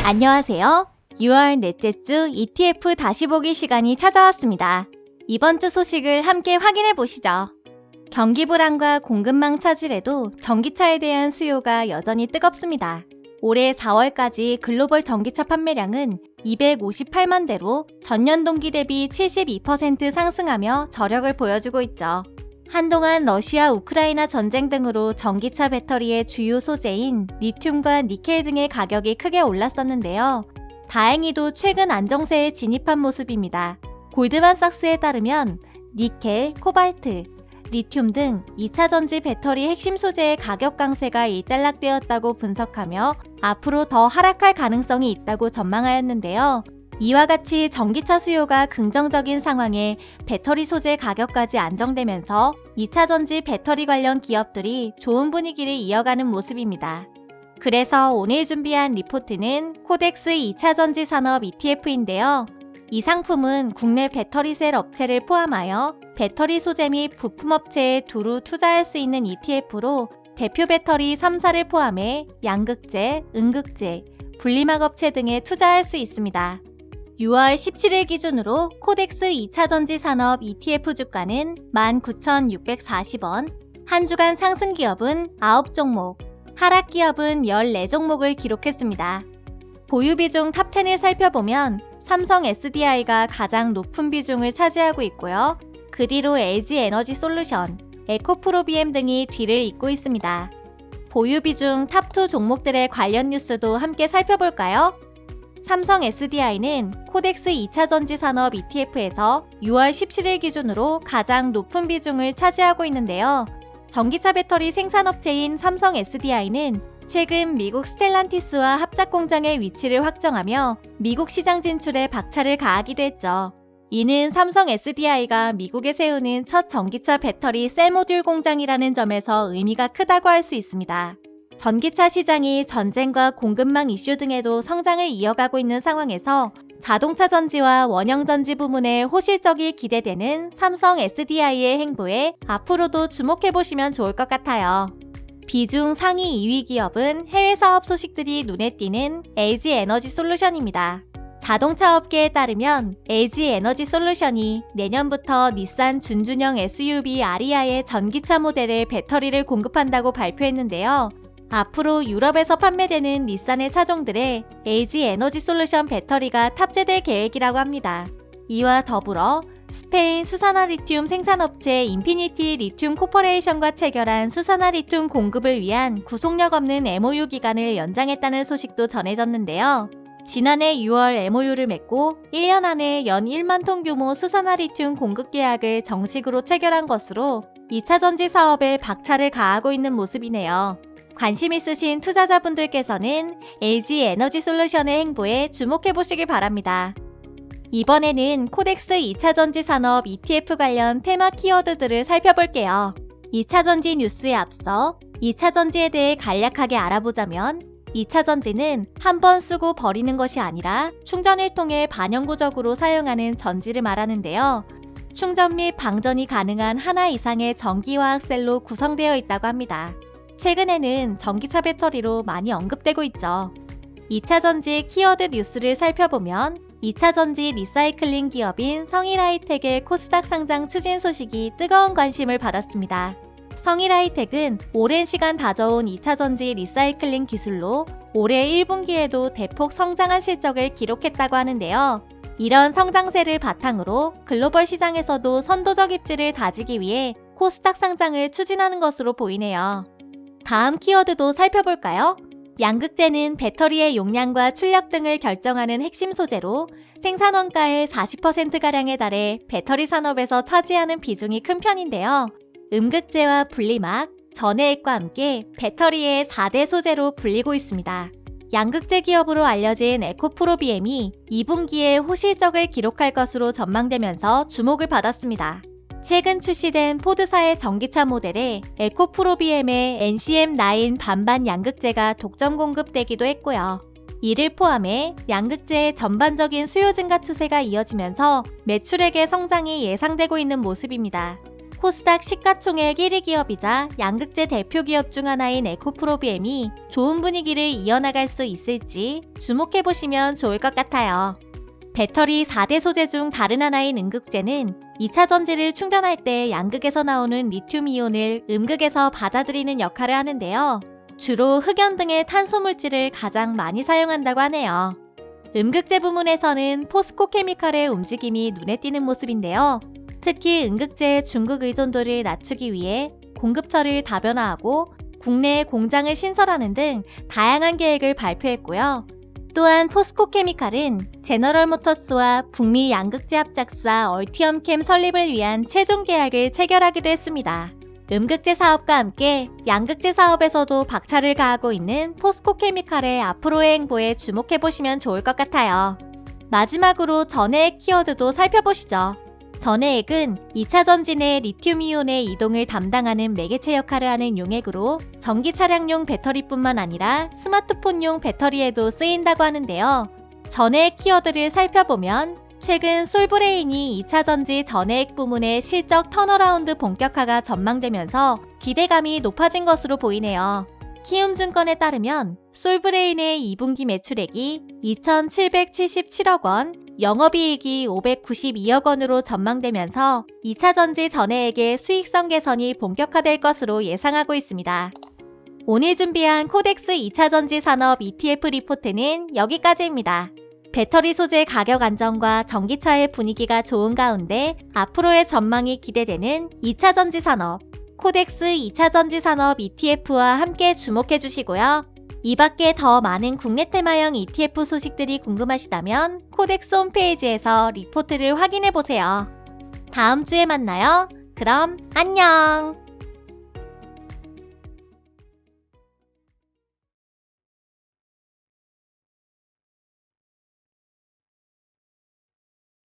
안녕하세요. 6월 넷째 주 ETF 다시 보기 시간이 찾아왔습니다. 이번 주 소식을 함께 확인해 보시죠. 경기 불안과 공급망 차질에도 전기차에 대한 수요가 여전히 뜨겁습니다. 올해 4월까지 글로벌 전기차 판매량은 258만 대로 전년 동기 대비 72% 상승하며 저력을 보여주고 있죠. 한동안 러시아 우크라이나 전쟁 등으로 전기차 배터리의 주요 소재인 리튬과 니켈 등의 가격이 크게 올랐었는데요. 다행히도 최근 안정세에 진입한 모습입니다. 골드만삭스에 따르면 니켈, 코발트, 리튬 등 2차 전지 배터리 핵심 소재의 가격 강세가 일단락되었다고 분석하며 앞으로 더 하락할 가능성이 있다고 전망하였는데요. 이와 같이 전기차 수요가 긍정적인 상황에 배터리 소재 가격까지 안정되면서 2차 전지 배터리 관련 기업들이 좋은 분위기를 이어가는 모습입니다. 그래서 오늘 준비한 리포트는 코덱스 2차 전지 산업 ETF인데요. 이 상품은 국내 배터리셀 업체를 포함하여 배터리 소재 및 부품 업체에 두루 투자할 수 있는 ETF로 대표 배터리 3사를 포함해 양극재, 음극재, 분리막 업체 등에 투자할 수 있습니다. 6월 17일 기준으로 코덱스 2차 전지 산업 ETF 주가는 19,640원, 한 주간 상승 기업은 9종목, 하락 기업은 14종목을 기록했습니다. 보유 비중 탑10을 살펴보면 삼성 SDI가 가장 높은 비중을 차지하고 있고요. 그 뒤로 LG 에너지 솔루션, 에코프로비엠 등이 뒤를 잇고 있습니다. 보유 비중 탑2 종목들의 관련 뉴스도 함께 살펴볼까요? 삼성 SDI는 코덱스 2차 전지 산업 ETF에서 6월 17일 기준으로 가장 높은 비중을 차지하고 있는데요. 전기차 배터리 생산업체인 삼성 SDI는 최근 미국 스텔란티스와 합작 공장의 위치를 확정하며 미국 시장 진출에 박차를 가하기도 했죠. 이는 삼성 SDI가 미국에 세우는 첫 전기차 배터리 셀 모듈 공장이라는 점에서 의미가 크다고 할 수 있습니다. 전기차 시장이 전쟁과 공급망 이슈 등에도 성장을 이어가고 있는 상황에서 자동차 전지와 원형 전지 부문에 호실적이 기대되는 삼성 SDI의 행보에 앞으로도 주목해보시면 좋을 것 같아요. 비중 상위 2위 기업은 해외 사업 소식들이 눈에 띄는 LG 에너지 솔루션입니다. 자동차 업계에 따르면 LG 에너지 솔루션이 내년부터 닛산 준준형 SUV 아리아의 전기차 모델에 배터리를 공급한다고 발표했는데요. 앞으로 유럽에서 판매되는 닛산의 차종들에 LG 에너지 솔루션 배터리가 탑재될 계획이라고 합니다. 이와 더불어 스페인 수산화 리튬 생산업체 인피니티 리튬 코퍼레이션과 체결한 수산화 리튬 공급을 위한 구속력 없는 MOU 기간을 연장했다는 소식도 전해졌는데요. 지난해 6월 MOU를 맺고 1년 안에 연 1만 톤 규모 수산화 리튬 공급 계약을 정식으로 체결한 것으로 2차 전지 사업에 박차를 가하고 있는 모습이네요. 관심 있으신 투자자분들께서는 LG 에너지 솔루션의 행보에 주목해보시기 바랍니다. 이번에는 코덱스 2차 전지 산업 ETF 관련 테마 키워드들을 살펴볼게요. 2차 전지 뉴스에 앞서 2차 전지에 대해 간략하게 알아보자면 2차 전지는 한 번 쓰고 버리는 것이 아니라 충전을 통해 반영구적으로 사용하는 전지를 말하는데요. 충전 및 방전이 가능한 하나 이상의 전기화학 셀로 구성되어 있다고 합니다. 최근에는 전기차 배터리로 많이 언급되고 있죠. 2차 전지 키워드 뉴스를 살펴보면 2차 전지 리사이클링 기업인 성일하이텍의 코스닥 상장 추진 소식이 뜨거운 관심을 받았습니다. 성일하이텍은 오랜 시간 다져온 2차 전지 리사이클링 기술로 올해 1분기에도 대폭 성장한 실적을 기록했다고 하는데요. 이런 성장세를 바탕으로 글로벌 시장에서도 선도적 입지를 다지기 위해 코스닥 상장을 추진하는 것으로 보이네요. 다음 키워드도 살펴볼까요? 양극재는 배터리의 용량과 출력 등을 결정하는 핵심 소재로 생산 원가의 40%가량에 달해 배터리 산업에서 차지하는 비중이 큰 편인데요. 음극재와 분리막, 전해액과 함께 배터리의 4대 소재로 불리고 있습니다. 양극재 기업으로 알려진 에코프로비엠이 2분기에 호실적을 기록할 것으로 전망되면서 주목을 받았습니다. 최근 출시된 포드사의 전기차 모델에 에코프로비엠의 NCM9 반반 양극재가 독점 공급되기도 했고요. 이를 포함해 양극재의 전반적인 수요 증가 추세가 이어지면서 매출액의 성장이 예상되고 있는 모습입니다. 코스닥 시가총액 1위 기업이자 양극재 대표 기업 중 하나인 에코프로비엠이 좋은 분위기를 이어나갈 수 있을지 주목해보시면 좋을 것 같아요. 배터리 4대 소재 중 다른 하나인 음극재는 2차 전지를 충전할 때 양극에서 나오는 리튬이온을 음극에서 받아들이는 역할을 하는데요. 주로 흑연 등의 탄소 물질을 가장 많이 사용한다고 하네요. 음극재 부문에서는 포스코 케미칼의 움직임이 눈에 띄는 모습인데요. 특히 음극재의 중국 의존도를 낮추기 위해 공급처를 다변화하고 국내에 공장을 신설하는 등 다양한 계획을 발표했고요. 또한 포스코 케미칼은 제너럴 모터스와 북미 양극재 합작사 얼티엄캠 설립을 위한 최종 계약을 체결하기도 했습니다. 음극재 사업과 함께 양극재 사업에서도 박차를 가하고 있는 포스코 케미칼의 앞으로의 행보에 주목해보시면 좋을 것 같아요. 마지막으로 전해액 키워드도 살펴보시죠. 전해액은 2차 전지 내 리튬이온의 이동을 담당하는 매개체 역할을 하는 용액으로 전기 차량용 배터리뿐만 아니라 스마트폰용 배터리에도 쓰인다고 하는데요. 전해액 키워드를 살펴보면 최근 솔브레인이 2차 전지 전해액 부문의 실적 턴어라운드 본격화가 전망되면서 기대감이 높아진 것으로 보이네요. 키움증권에 따르면 솔브레인의 2분기 매출액이 2,777억 원, 영업이익이 592억 원으로 전망되면서 2차 전지 전해액의 수익성 개선이 본격화될 것으로 예상하고 있습니다. 오늘 준비한 코덱스 2차 전지 산업 ETF 리포트는 여기까지입니다. 배터리 소재 가격 안정과 전기차의 분위기가 좋은 가운데 앞으로의 전망이 기대되는 2차 전지 산업, 코덱스 2차 전지 산업 ETF와 함께 주목해 주시고요. 이 밖에 더 많은 국내 테마형 ETF 소식들이 궁금하시다면 코덱스 홈페이지에서 리포트를 확인해 보세요. 다음 주에 만나요. 그럼 안녕!